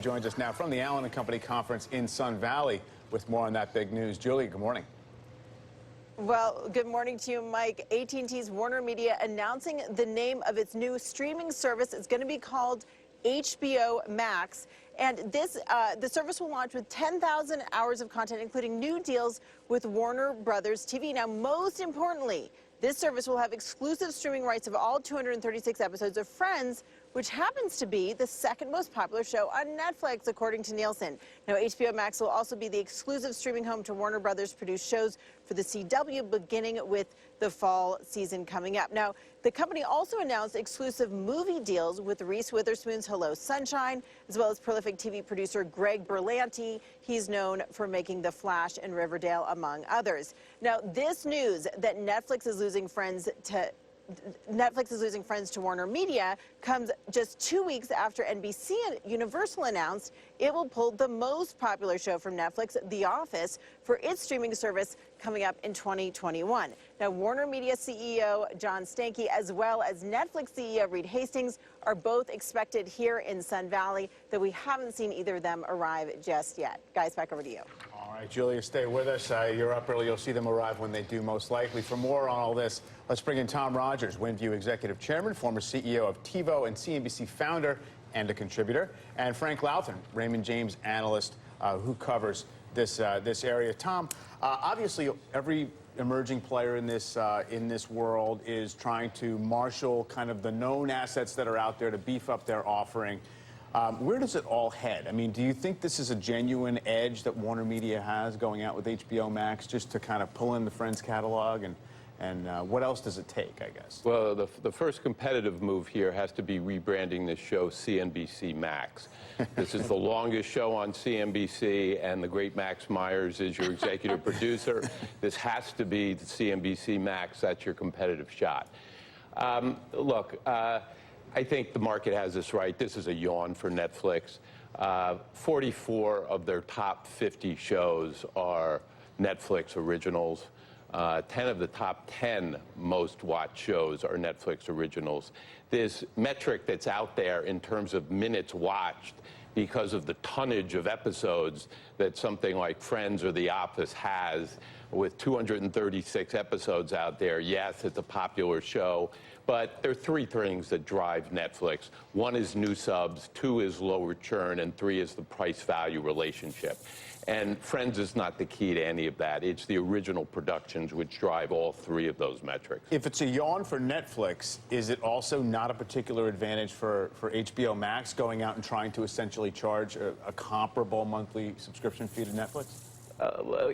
Joins us now from the Allen & Company conference in Sun Valley with more on that big news. Julie, good morning. Well, good morning to you, Mike. AT&T's Warnermedia announcing the name of its new streaming service. It's going to be called HBO Max. And the service will launch with 10,000 hours of content, including new deals with Warner Brothers TV. Now, most importantly, this service will have exclusive streaming rights of all 236 episodes of Friends, which happens to be the second most popular show on Netflix, according to Nielsen. Now, HBO Max will also be the exclusive streaming home to Warner Brothers produced shows for the CW, beginning with the fall season coming up. Now, the company also announced exclusive movie deals with Reese Witherspoon's Hello Sunshine, as well as prolific TV producer Greg Berlanti. He's known for making The Flash and Riverdale, among others. Now, this news that Netflix is losing Friends to Warnermedia comes just 2 weeks after NBC and Universal announced it will pull the most popular show from Netflix, The Office, for its streaming service coming up in 2021. Now, Warnermedia CEO John Stankey, as well as Netflix CEO Reed Hastings, are both expected here in Sun Valley, though we haven't seen either of them arrive just yet. Guys, back over to you. All right, Julia, stay with us. You're up early. You'll see them arrive when they do, most likely. For more on all this, let's bring in Tom Rogers, Windview Executive Chairman, former CEO of TiVo and CNBC founder and a contributor, and Frank Louthan, Raymond James analyst who covers this area. Tom, obviously, every emerging player in this world is trying to marshal kind of the known assets that are out there to beef up their offering. Where does it all head? I mean, do you think this is a genuine edge that Warnermedia has going out with HBO Max just to kind of pull in the Friends catalog? And what else does it take, I guess? Well, the first competitive move here has to be rebranding this show CNBC Max. This is the longest show on CNBC, and the great Max Myers is your executive producer. This has to be the CNBC Max. That's your competitive shot. Look, I think the market has this right. This is a yawn for Netflix. 44 of their top 50 shows are Netflix originals. 10 of the top 10 most watched shows are Netflix originals. This metric that's out there in terms of minutes watched because of the tonnage of episodes that something like Friends or The Office has, with 236 episodes out there, yes, it's a popular show, but there are three things that drive Netflix. One is new subs, two is lower churn, and three is the price-value relationship. And Friends is not the key to any of that. It's the original productions which drive all three of those metrics. If it's a yawn for Netflix, is it also not a particular advantage for HBO Max going out and trying to essentially charge a comparable monthly subscription fee to Netflix?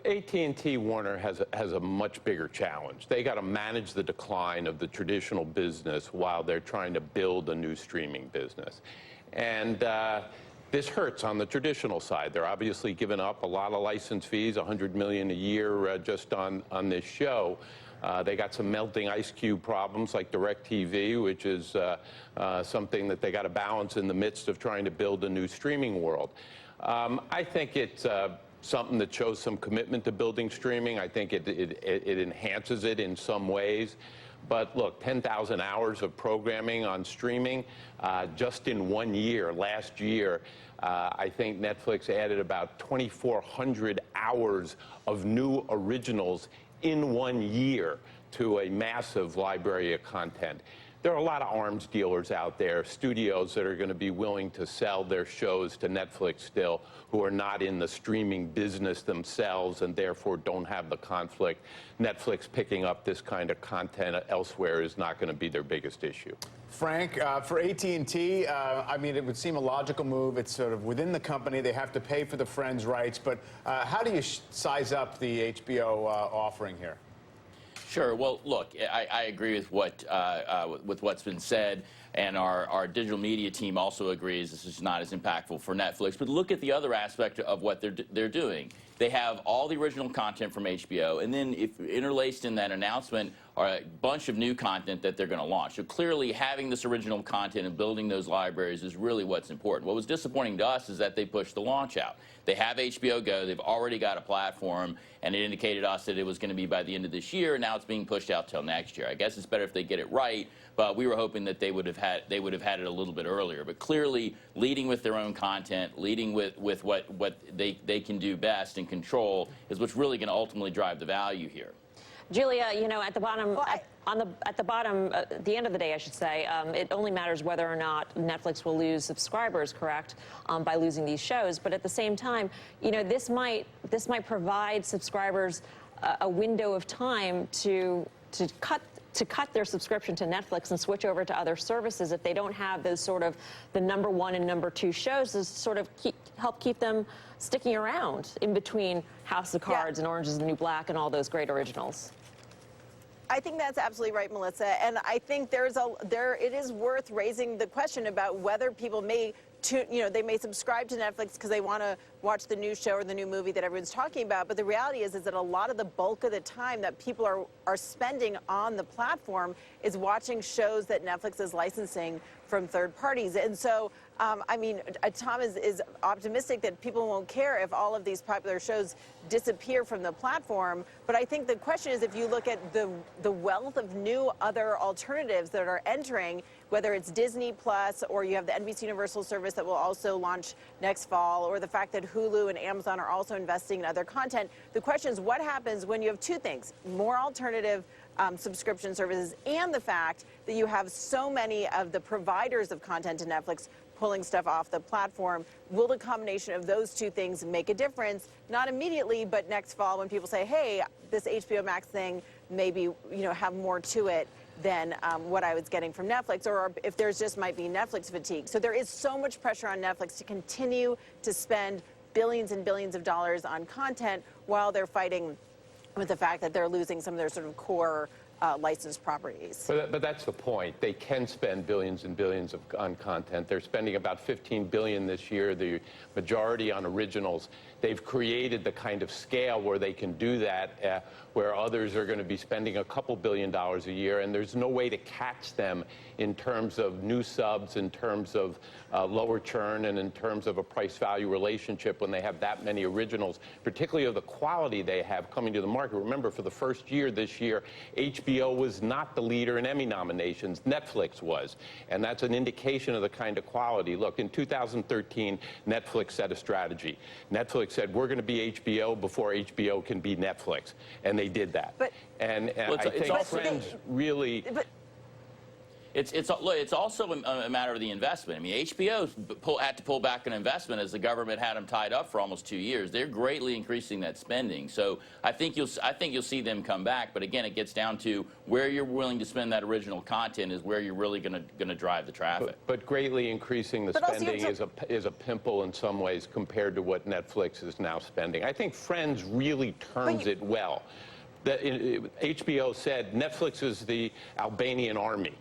AT&T Warner has a much bigger challenge. They got to manage the decline of the traditional business while they're trying to build a new streaming business. And this hurts on the traditional side. They're obviously giving up a lot of license fees, $100 million a year just on this show. They got some melting ice cube problems like DirecTV, which is something that they got to balance in the midst of trying to build a new streaming world. I think it's something that shows some commitment to building streaming. I think it enhances it in some ways. But look, 10,000 hours of programming on streaming just in 1 year. Last year, I think Netflix added about 2,400 hours of new originals in 1 year to a massive library of content. There are a lot of arms dealers out there, studios that are going to be willing to sell their shows to Netflix still, who are not in the streaming business themselves and therefore don't have the conflict. Netflix picking up this kind of content elsewhere is not going to be their biggest issue. Frank, for AT&T, I mean, it would seem a logical move. It's sort of within the company. They have to pay for the Friends rights. But how do you size up the HBO offering here? Sure. Well, look, I agree with what's been said, and our digital media team also agrees this is not as impactful for Netflix. But look at the other aspect of what they're doing. They have all the original content from HBO, and then if interlaced in that announcement are a bunch of new content that they're going to launch. So clearly having this original content and building those libraries is really what's important. What was disappointing to us is that they pushed the launch out. They have HBO Go. They've already got a platform, and it indicated to us that it was going to be by the end of this year, and now it's being pushed out till next year. I guess it's better if they get it right, but we were hoping that they would have had it a little bit earlier. But clearly, leading with their own content, leading with what they can do best and control is what's really going to ultimately drive the value here. Julia, you know, at the bottom, at the end of the day, I should say, it only matters whether or not Netflix will lose subscribers, correct, by losing these shows. But at the same time, you know, this might provide subscribers a window of time to cut their subscription to Netflix and switch over to other services if they don't have those sort of the #1 and #2 shows to sort of help keep them sticking around in between House of Cards and Orange is the New Black and all those great originals. I think that's absolutely right, Melissa. And I think it is worth raising the question about whether people may they may subscribe to Netflix because they want to watch the new show or the new movie that everyone's talking about. But the reality is that a lot of the bulk of the time that people are spending on the platform is watching shows that Netflix is licensing from third parties. And so, I mean, Tom is optimistic that people won't care if all of these popular shows disappear from the platform. But I think the question is, if you look at the wealth of new other alternatives that are entering, whether it's Disney Plus or you have the NBC Universal service that will also launch next fall, or the fact that Hulu and Amazon are also investing in other content, the question is what happens when you have two things: more alternative subscription services and the fact that you have so many of the providers of content to Netflix pulling stuff off the platform. Will the combination of those two things make a difference? Not immediately, but next fall when people say, hey, this HBO Max thing maybe have more to it than what I was getting from Netflix, or if there's just might be Netflix fatigue. So there is so much pressure on Netflix to continue to spend billions and billions of dollars on content while they're fighting with the fact that they're losing some of their sort of core licensed properties. But that's the point. They can spend billions and billions on content. They're spending about $15 billion this year, the majority on originals. They've created the kind of scale where they can do that, where others are going to be spending a couple $1 billion a year, and there's no way to catch them in terms of new subs, in terms of lower churn, and in terms of a price-value relationship when they have that many originals, particularly of the quality they have coming to the market. Remember, for the first year this year, HBO was not the leader in Emmy nominations. Netflix was, and that's an indication of the kind of quality. Look, in 2013, Netflix set a strategy. Netflix said, we're going to be HBO before HBO can be Netflix, and they did that. But, and I think Friends really... It's also a matter of the investment. I mean, HBO had to pull back an investment as the government had them tied up for almost 2 years. They're greatly increasing that spending. So I think you'll see them come back. But again, it gets down to where you're willing to spend that original content is where you're really going to drive the traffic. But greatly increasing the spending is a pimple in some ways compared to what Netflix is now spending. I think Friends really turns it well. HBO said Netflix is the Albanian army.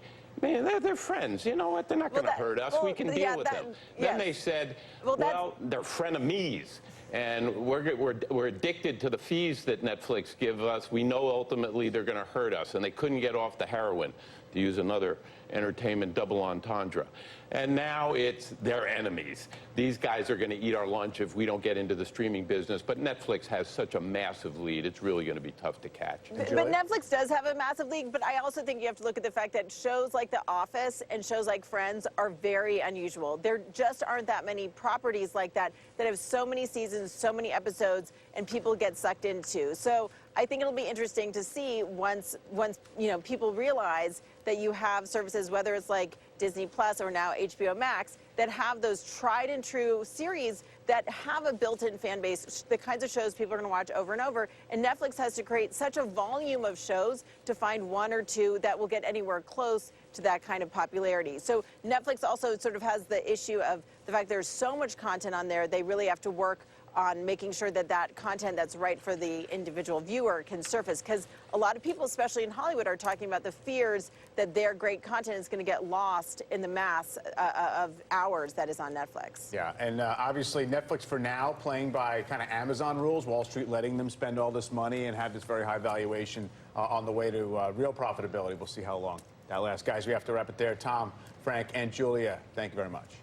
Man, they're friends. You know what? They're not going to hurt us. We can deal with them. Then they said, well, they're frenemies. And we're addicted to the fees that Netflix give us. We know ultimately they're going to hurt us. And they couldn't get off the heroin, to use another entertainment double entendre. And now it's their enemies. These guys are going to eat our lunch if we don't get into the streaming business. But Netflix has such a massive lead, it's really going to be tough to catch. But Netflix does have a massive lead, but I also think you have to look at the fact that shows like The Office and shows like Friends are very unusual. There just aren't that many properties like that have so many seasons, so many episodes, and people get sucked into. So I think it'll be interesting to see once people realize that you have services, whether it's like Disney Plus or now HBO Max, that have those tried and true series that have a built-in fan base, the kinds of shows people are going to watch over and over. And Netflix has to create such a volume of shows to find one or two that will get anywhere close to that kind of popularity. So Netflix also sort of has the issue of the fact there's so much content on there, they really have to work on making sure that that content that's right for the individual viewer can surface. Because a lot of people, especially in Hollywood, are talking about the fears that their great content is going to get lost in the mass of hours that is on Netflix. Yeah, and obviously Netflix for now playing by kind of Amazon rules, Wall Street letting them spend all this money and have this very high valuation on the way to real profitability. We'll see how long that lasts. Guys, we have to wrap it there. Tom, Frank, and Julia, thank you very much.